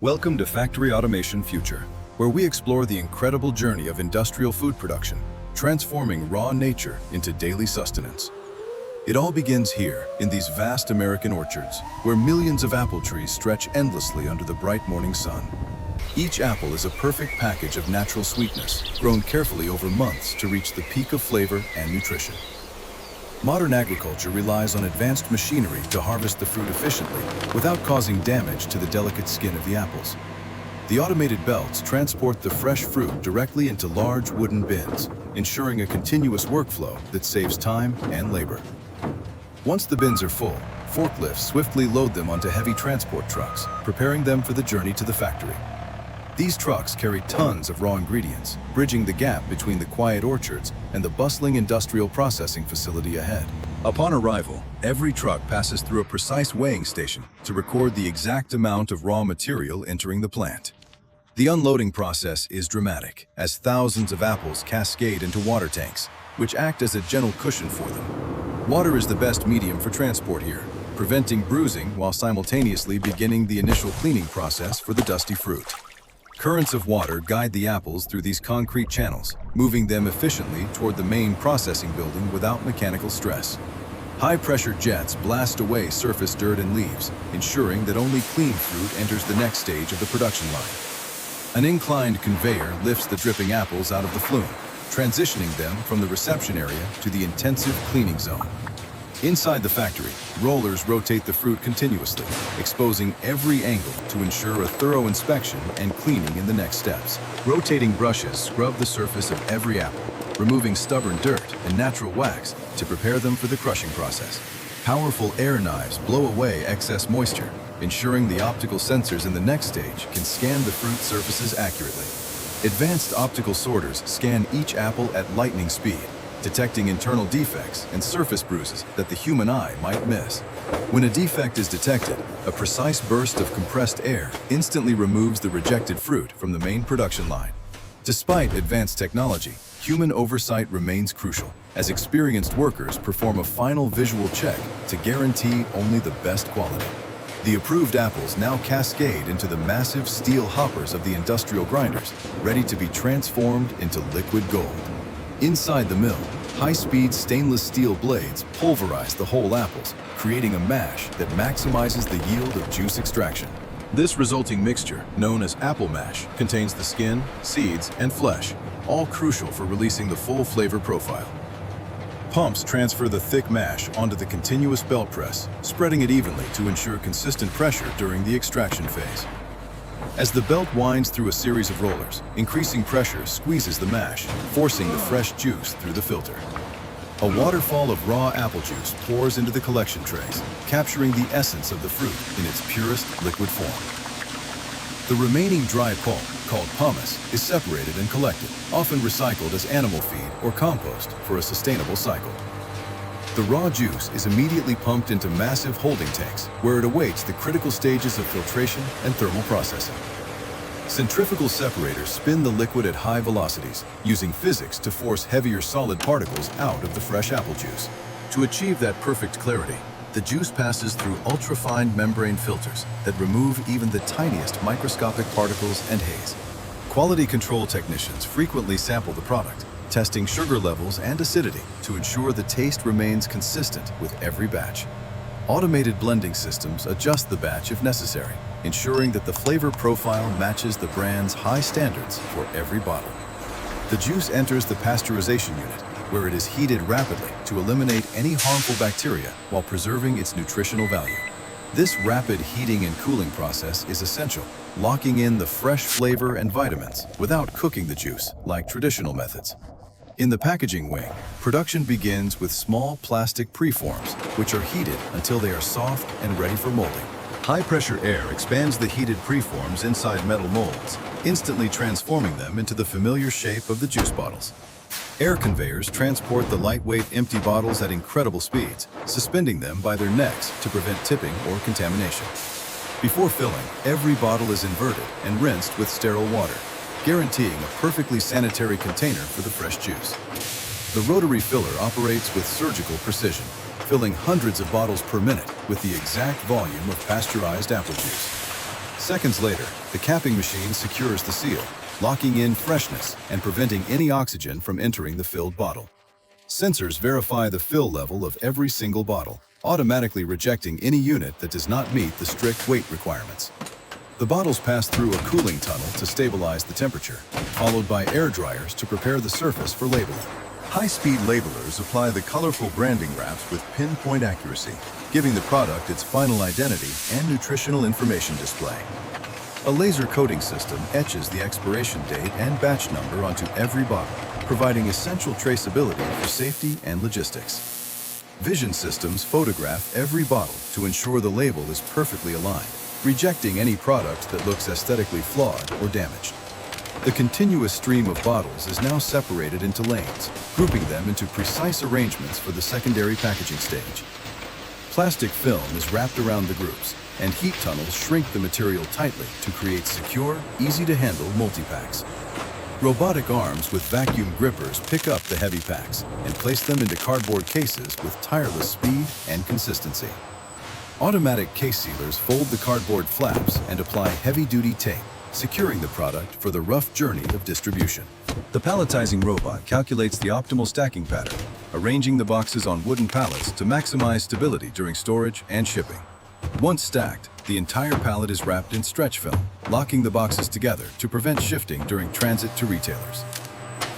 Welcome to Factory Automation Future, where we explore the incredible journey of industrial food production, transforming raw nature into daily sustenance. It all begins here, in these vast American orchards, where millions of apple trees stretch endlessly under the bright morning sun. Each apple is a perfect package of natural sweetness, grown carefully over months to reach the peak of flavor and nutrition. Modern agriculture relies on advanced machinery to harvest the fruit efficiently without causing damage to the delicate skin of the apples. The automated belts transport the fresh fruit directly into large wooden bins, ensuring a continuous workflow that saves time and labor. Once the bins are full, forklifts swiftly load them onto heavy transport trucks, preparing them for the journey to the factory. These trucks carry tons of raw ingredients, bridging the gap between the quiet orchards and the bustling industrial processing facility ahead. Upon arrival, every truck passes through a precise weighing station to record the exact amount of raw material entering the plant. The unloading process is dramatic, as thousands of apples cascade into water tanks, which act as a gentle cushion for them. Water is the best medium for transport here, preventing bruising while simultaneously beginning the initial cleaning process for the dusty fruit. Currents of water guide the apples through these concrete channels, moving them efficiently toward the main processing building without mechanical stress. High-pressure jets blast away surface dirt and leaves, ensuring that only clean fruit enters the next stage of the production line. An inclined conveyor lifts the dripping apples out of the flume, transitioning them from the reception area to the intensive cleaning zone. Inside the factory, rollers rotate the fruit continuously, exposing every angle to ensure a thorough inspection and cleaning in the next steps. Rotating brushes scrub the surface of every apple, removing stubborn dirt and natural wax to prepare them for the crushing process. Powerful air knives blow away excess moisture, ensuring the optical sensors in the next stage can scan the fruit surfaces accurately. Advanced optical sorters scan each apple at lightning speed, detecting internal defects and surface bruises that the human eye might miss. When a defect is detected, a precise burst of compressed air instantly removes the rejected fruit from the main production line. Despite advanced technology, human oversight remains crucial, as experienced workers perform a final visual check to guarantee only the best quality. The approved apples now cascade into the massive steel hoppers of the industrial grinders, ready to be transformed into liquid gold. Inside the mill, high-speed stainless steel blades pulverize the whole apples, creating a mash that maximizes the yield of juice extraction. This resulting mixture, known as apple mash, contains the skin, seeds, and flesh, all crucial for releasing the full flavor profile. Pumps transfer the thick mash onto the continuous belt press, spreading it evenly to ensure consistent pressure during the extraction phase. As the belt winds through a series of rollers, increasing pressure squeezes the mash, forcing the fresh juice through the filter. A waterfall of raw apple juice pours into the collection trays, capturing the essence of the fruit in its purest liquid form. The remaining dry pulp, called pomace, is separated and collected, often recycled as animal feed or compost for a sustainable cycle. The raw juice is immediately pumped into massive holding tanks, where it awaits the critical stages of filtration and thermal processing. Centrifugal separators spin the liquid at high velocities, using physics to force heavier solid particles out of the fresh apple juice. To achieve that perfect clarity, the juice passes through ultrafine membrane filters that remove even the tiniest microscopic particles and haze. Quality control technicians frequently sample the product, testing sugar levels and acidity to ensure the taste remains consistent with every batch. Automated blending systems adjust the batch if necessary, ensuring that the flavor profile matches the brand's high standards for every bottle. The juice enters the pasteurization unit, where it is heated rapidly to eliminate any harmful bacteria while preserving its nutritional value. This rapid heating and cooling process is essential, locking in the fresh flavor and vitamins without cooking the juice like traditional methods. In the packaging wing, production begins with small plastic preforms, which are heated until they are soft and ready for molding. High-pressure air expands the heated preforms inside metal molds, instantly transforming them into the familiar shape of the juice bottles. Air conveyors transport the lightweight empty bottles at incredible speeds, suspending them by their necks to prevent tipping or contamination. Before filling, every bottle is inverted and rinsed with sterile water, guaranteeing a perfectly sanitary container for the fresh juice. The rotary filler operates with surgical precision, filling hundreds of bottles per minute with the exact volume of pasteurized apple juice. Seconds later, the capping machine secures the seal, locking in freshness and preventing any oxygen from entering the filled bottle. Sensors verify the fill level of every single bottle, automatically rejecting any unit that does not meet the strict weight requirements. The bottles pass through a cooling tunnel to stabilize the temperature, followed by air dryers to prepare the surface for labeling. High-speed labelers apply the colorful branding wraps with pinpoint accuracy, giving the product its final identity and nutritional information display. A laser coating system etches the expiration date and batch number onto every bottle, providing essential traceability for safety and logistics. Vision systems photograph every bottle to ensure the label is perfectly aligned, rejecting any product that looks aesthetically flawed or damaged. The continuous stream of bottles is now separated into lanes, grouping them into precise arrangements for the secondary packaging stage. Plastic film is wrapped around the groups, and heat tunnels shrink the material tightly to create secure, easy-to-handle multi-packs. Robotic arms with vacuum grippers pick up the heavy packs and place them into cardboard cases with tireless speed and consistency. Automatic case sealers fold the cardboard flaps and apply heavy-duty tape, securing the product for the rough journey of distribution. The palletizing robot calculates the optimal stacking pattern, arranging the boxes on wooden pallets to maximize stability during storage and shipping. Once stacked, the entire pallet is wrapped in stretch film, locking the boxes together to prevent shifting during transit to retailers.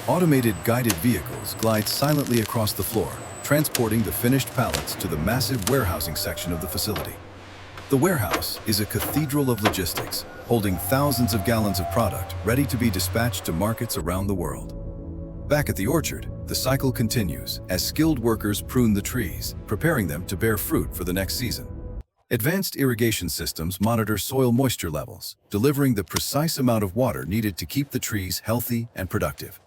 Automated guided vehicles glide silently across the floor, transporting the finished pallets to the massive warehousing section of the facility. The warehouse is a cathedral of logistics, holding thousands of gallons of product ready to be dispatched to markets around the world. Back at the orchard, the cycle continues as skilled workers prune the trees, preparing them to bear fruit for the next season. Advanced irrigation systems monitor soil moisture levels, delivering the precise amount of water needed to keep the trees healthy and productive.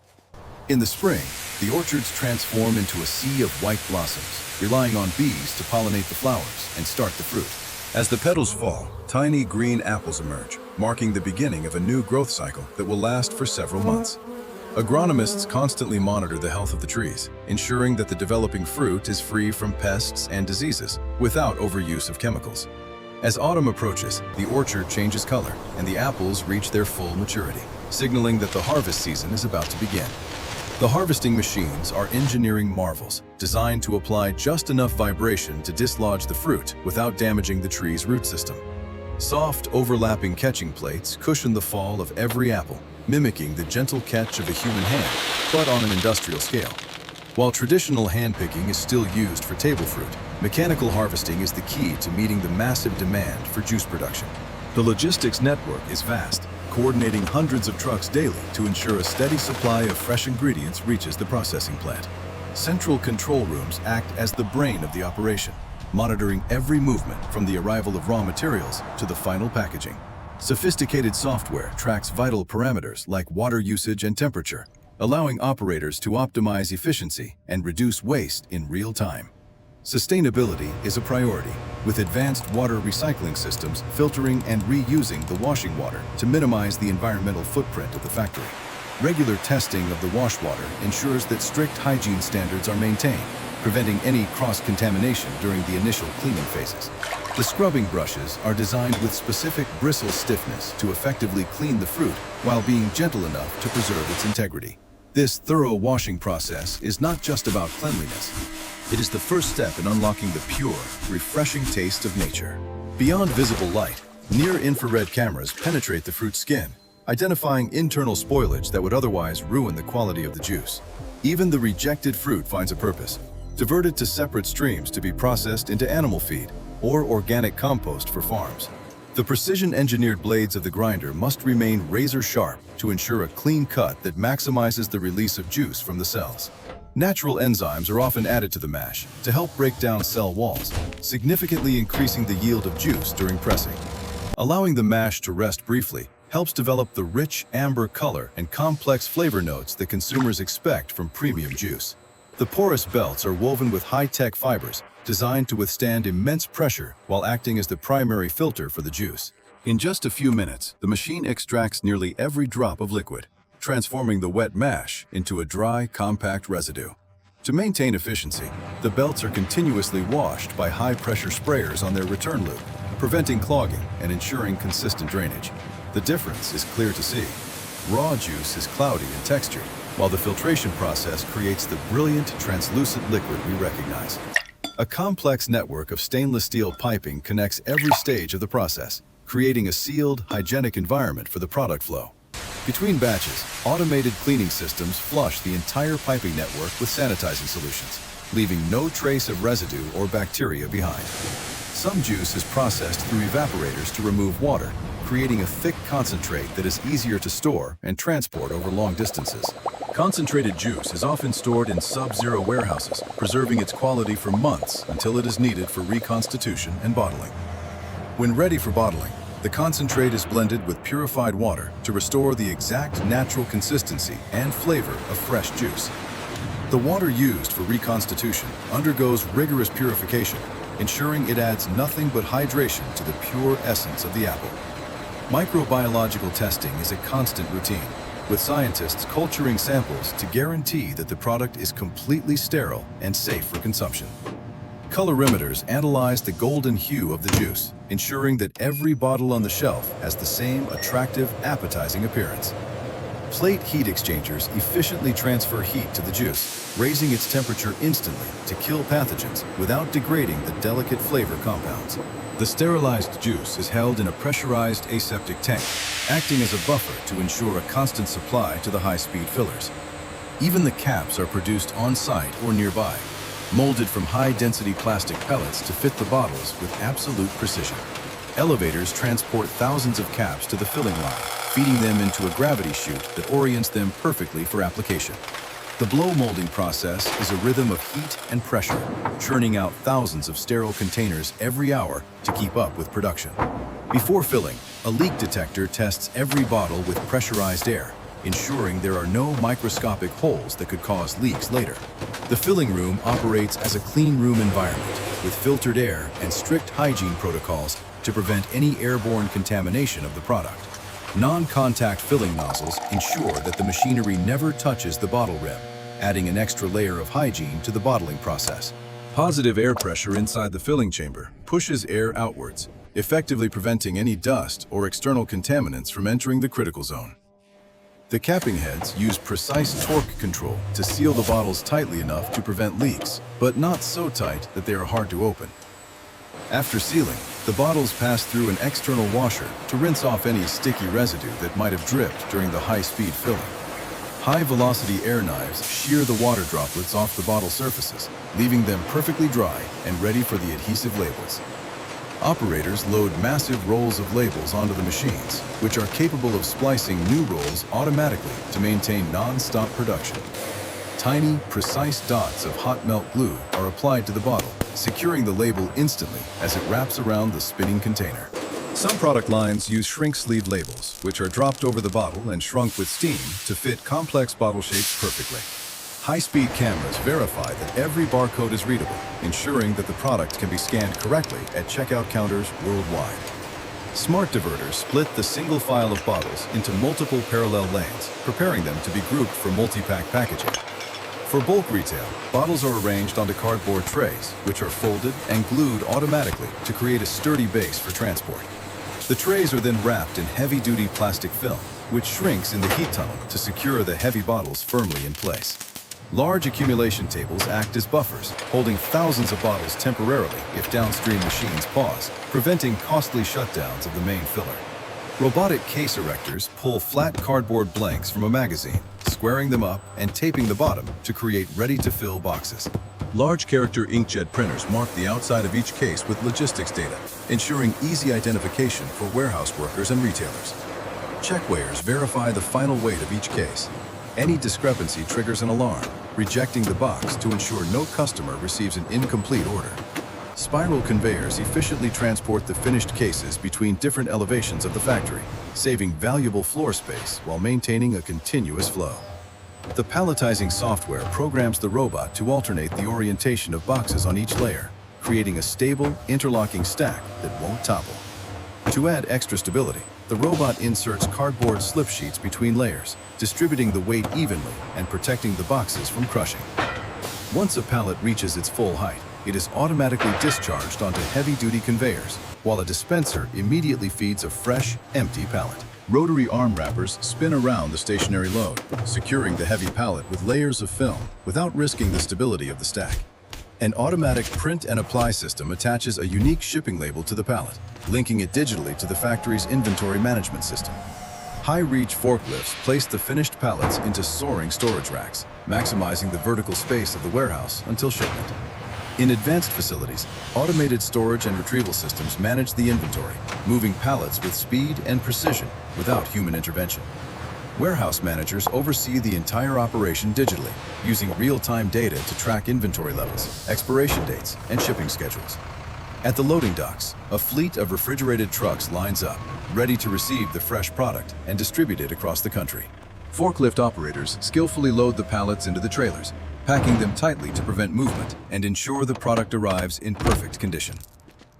In the spring, the orchards transform into a sea of white blossoms, relying on bees to pollinate the flowers and start the fruit. As the petals fall, tiny green apples emerge, marking the beginning of a new growth cycle that will last for several months. Agronomists constantly monitor the health of the trees, ensuring that the developing fruit is free from pests and diseases without overuse of chemicals. As autumn approaches, the orchard changes color and the apples reach their full maturity, signaling that the harvest season is about to begin. The harvesting machines are engineering marvels, designed to apply just enough vibration to dislodge the fruit without damaging the tree's root system. Soft, overlapping catching plates cushion the fall of every apple, mimicking the gentle catch of a human hand, but on an industrial scale. While traditional hand-picking is still used for table fruit, mechanical harvesting is the key to meeting the massive demand for juice production. The logistics network is vast, coordinating hundreds of trucks daily to ensure a steady supply of fresh ingredients reaches the processing plant. Central control rooms act as the brain of the operation, monitoring every movement from the arrival of raw materials to the final packaging. Sophisticated software tracks vital parameters like water usage and temperature, allowing operators to optimize efficiency and reduce waste in real time. Sustainability is a priority, with advanced water recycling systems filtering and reusing the washing water to minimize the environmental footprint of the factory. Regular testing of the wash water ensures that strict hygiene standards are maintained, preventing any cross-contamination during the initial cleaning phases. The scrubbing brushes are designed with specific bristle stiffness to effectively clean the fruit while being gentle enough to preserve its integrity. This thorough washing process is not just about cleanliness. It is the first step in unlocking the pure, refreshing taste of nature. Beyond visible light, near-infrared cameras penetrate the fruit's skin, identifying internal spoilage that would otherwise ruin the quality of the juice. Even the rejected fruit finds a purpose, diverted to separate streams to be processed into animal feed or organic compost for farms. The precision-engineered blades of the grinder must remain razor-sharp to ensure a clean cut that maximizes the release of juice from the cells. Natural enzymes are often added to the mash to help break down cell walls, significantly increasing the yield of juice during pressing. Allowing the mash to rest briefly helps develop the rich amber color and complex flavor notes that consumers expect from premium juice. The porous belts are woven with high-tech fibers designed to withstand immense pressure while acting as the primary filter for the juice. In just a few minutes, the machine extracts nearly every drop of liquid, transforming the wet mash into a dry, compact residue. To maintain efficiency, the belts are continuously washed by high-pressure sprayers on their return loop, preventing clogging and ensuring consistent drainage. The difference is clear to see. Raw juice is cloudy in texture, while the filtration process creates the brilliant, translucent liquid we recognize. A complex network of stainless steel piping connects every stage of the process, creating a sealed, hygienic environment for the product flow. Between batches, automated cleaning systems flush the entire piping network with sanitizing solutions, leaving no trace of residue or bacteria behind. Some juice is processed through evaporators to remove water, creating a thick concentrate that is easier to store and transport over long distances. Concentrated juice is often stored in sub-zero warehouses, preserving its quality for months until it is needed for reconstitution and bottling. When ready for bottling, the concentrate is blended with purified water to restore the exact natural consistency and flavor of fresh juice. The water used for reconstitution undergoes rigorous purification, ensuring it adds nothing but hydration to the pure essence of the apple. Microbiological testing is a constant routine, with scientists culturing samples to guarantee that the product is completely sterile and safe for consumption. Colorimeters analyze the golden hue of the juice, ensuring that every bottle on the shelf has the same attractive, appetizing appearance. Plate heat exchangers efficiently transfer heat to the juice, raising its temperature instantly to kill pathogens without degrading the delicate flavor compounds. The sterilized juice is held in a pressurized aseptic tank, acting as a buffer to ensure a constant supply to the high-speed fillers. Even the caps are produced on-site or nearby, molded from high-density plastic pellets to fit the bottles with absolute precision. Elevators transport thousands of caps to the filling line, feeding them into a gravity chute that orients them perfectly for application. The blow molding process is a rhythm of heat and pressure, churning out thousands of sterile containers every hour to keep up with production. Before filling, a leak detector tests every bottle with pressurized air, ensuring there are no microscopic holes that could cause leaks later. The filling room operates as a clean room environment, with filtered air and strict hygiene protocols to prevent any airborne contamination of the product. Non-contact filling nozzles ensure that the machinery never touches the bottle rim, adding an extra layer of hygiene to the bottling process. Positive air pressure inside the filling chamber pushes air outwards, effectively preventing any dust or external contaminants from entering the critical zone. The capping heads use precise torque control to seal the bottles tightly enough to prevent leaks, but not so tight that they are hard to open. After sealing, the bottles pass through an external washer to rinse off any sticky residue that might have dripped during the high-speed filling. High-velocity air knives shear the water droplets off the bottle surfaces, leaving them perfectly dry and ready for the adhesive labels. Operators load massive rolls of labels onto the machines, which are capable of splicing new rolls automatically to maintain non-stop production. Tiny, precise dots of hot melt glue are applied to the bottle, securing the label instantly as it wraps around the spinning container. Some product lines use shrink sleeve labels, which are dropped over the bottle and shrunk with steam to fit complex bottle shapes perfectly. High-speed cameras verify that every barcode is readable, ensuring that the product can be scanned correctly at checkout counters worldwide. Smart diverters split the single file of bottles into multiple parallel lanes, preparing them to be grouped for multi-pack packaging. For bulk retail, bottles are arranged onto cardboard trays, which are folded and glued automatically to create a sturdy base for transport. The trays are then wrapped in heavy-duty plastic film, which shrinks in the heat tunnel to secure the heavy bottles firmly in place. Large accumulation tables act as buffers, holding thousands of bottles temporarily if downstream machines pause, preventing costly shutdowns of the main filler. Robotic case erectors pull flat cardboard blanks from a magazine, squaring them up and taping the bottom to create ready-to-fill boxes. Large character inkjet printers mark the outside of each case with logistics data, ensuring easy identification for warehouse workers and retailers. Checkweighers verify the final weight of each case. Any discrepancy triggers an alarm, rejecting the box to ensure no customer receives an incomplete order. Spiral conveyors efficiently transport the finished cases between different elevations of the factory, saving valuable floor space while maintaining a continuous flow. The palletizing software programs the robot to alternate the orientation of boxes on each layer, creating a stable, interlocking stack that won't topple. To add extra stability, the robot inserts cardboard slip sheets between layers, distributing the weight evenly and protecting the boxes from crushing. Once a pallet reaches its full height, it is automatically discharged onto heavy-duty conveyors, while a dispenser immediately feeds a fresh, empty pallet. Rotary arm wrappers spin around the stationary load, securing the heavy pallet with layers of film without risking the stability of the stack. An automatic print and apply system attaches a unique shipping label to the pallet, linking it digitally to the factory's inventory management system. High-reach forklifts place the finished pallets into soaring storage racks, maximizing the vertical space of the warehouse until shipment. In advanced facilities, automated storage and retrieval systems manage the inventory, moving pallets with speed and precision without human intervention. Warehouse managers oversee the entire operation digitally, using real-time data to track inventory levels, expiration dates, and shipping schedules. At the loading docks, a fleet of refrigerated trucks lines up, ready to receive the fresh product and distribute it across the country. Forklift operators skillfully load the pallets into the trailers, packing them tightly to prevent movement and ensure the product arrives in perfect condition.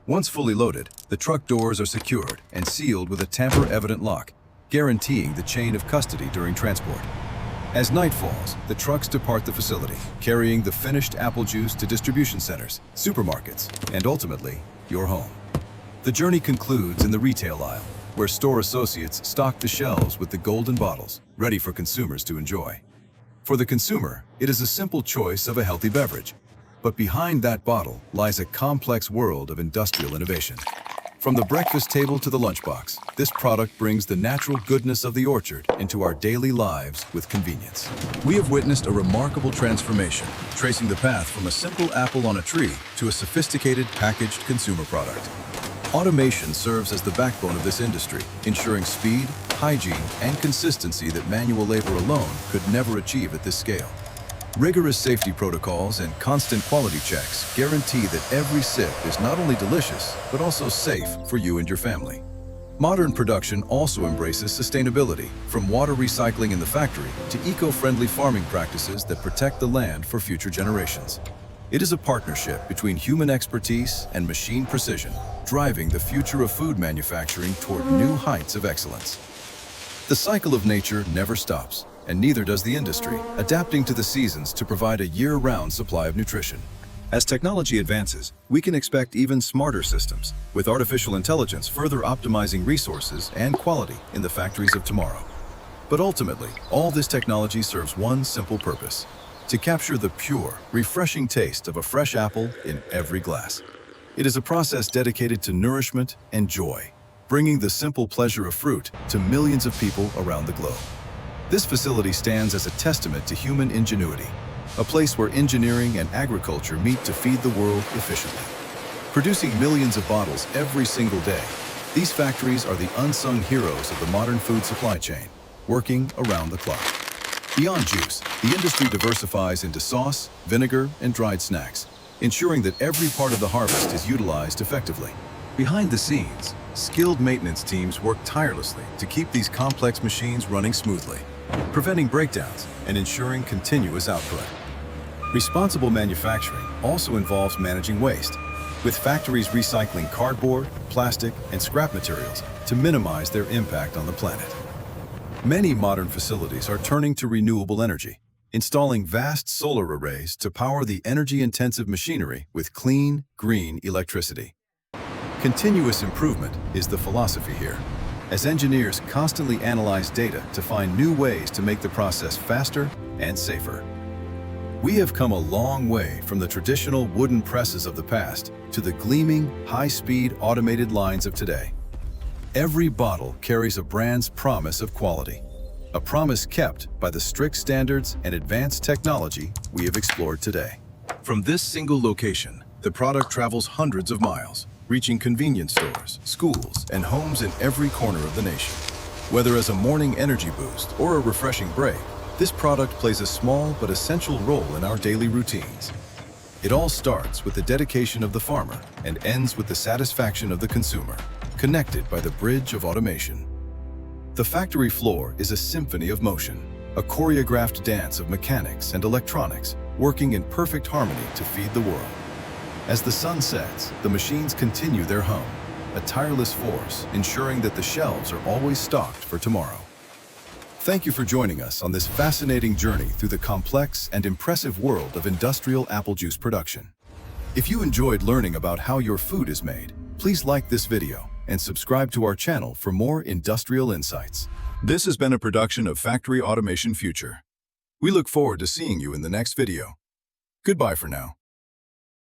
Once fully loaded, the truck doors are secured and sealed with a tamper-evident lock, guaranteeing the chain of custody during transport. As night falls, the trucks depart the facility, carrying the finished apple juice to distribution centers, supermarkets, and ultimately, your home. The journey concludes in the retail aisle, where store associates stock the shelves with the golden bottles, ready for consumers to enjoy. For the consumer, it is a simple choice of a healthy beverage. But behind that bottle lies a complex world of industrial innovation. From the breakfast table to the lunchbox, this product brings the natural goodness of the orchard into our daily lives with convenience. We have witnessed a remarkable transformation, tracing the path from a simple apple on a tree to a sophisticated packaged consumer product. Automation serves as the backbone of this industry, ensuring speed, hygiene, and consistency that manual labor alone could never achieve at this scale. Rigorous safety protocols and constant quality checks guarantee that every sip is not only delicious, but also safe for you and your family. Modern production also embraces sustainability, from water recycling in the factory to eco-friendly farming practices that protect the land for future generations. It is a partnership between human expertise and machine precision, driving the future of food manufacturing toward new heights of excellence. The cycle of nature never stops, and neither does the industry, adapting to the seasons to provide a year-round supply of nutrition. As technology advances, we can expect even smarter systems, with artificial intelligence further optimizing resources and quality in the factories of tomorrow. But ultimately, all this technology serves one simple purpose: to capture the pure, refreshing taste of a fresh apple in every glass. It is a process dedicated to nourishment and joy, bringing the simple pleasure of fruit to millions of people around the globe. This facility stands as a testament to human ingenuity, a place where engineering and agriculture meet to feed the world efficiently. Producing millions of bottles every single day, these factories are the unsung heroes of the modern food supply chain, working around the clock. Beyond juice, the industry diversifies into sauce, vinegar, and dried snacks, ensuring that every part of the harvest is utilized effectively. Behind the scenes, skilled maintenance teams work tirelessly to keep these complex machines running smoothly, preventing breakdowns and ensuring continuous output. Responsible manufacturing also involves managing waste, with factories recycling cardboard, plastic, and scrap materials to minimize their impact on the planet. Many modern facilities are turning to renewable energy, installing vast solar arrays to power the energy-intensive machinery with clean, green electricity. Continuous improvement is the philosophy here, as engineers constantly analyze data to find new ways to make the process faster and safer. We have come a long way from the traditional wooden presses of the past to the gleaming, high-speed automated lines of today. Every bottle carries a brand's promise of quality, a promise kept by the strict standards and advanced technology we have explored today. From this single location, the product travels hundreds of miles, reaching convenience stores, schools, and homes in every corner of the nation. Whether as a morning energy boost or a refreshing break, this product plays a small but essential role in our daily routines. It all starts with the dedication of the farmer and ends with the satisfaction of the consumer, connected by the bridge of automation. The factory floor is a symphony of motion, a choreographed dance of mechanics and electronics working in perfect harmony to feed the world. As the sun sets, the machines continue their hum, a tireless force ensuring that the shelves are always stocked for tomorrow. Thank you for joining us on this fascinating journey through the complex and impressive world of industrial apple juice production. If you enjoyed learning about how your food is made, Please like this video and subscribe to our channel for more industrial insights. This has been a production of Factory Automation Future. We look forward to seeing you in the next video. Goodbye for now.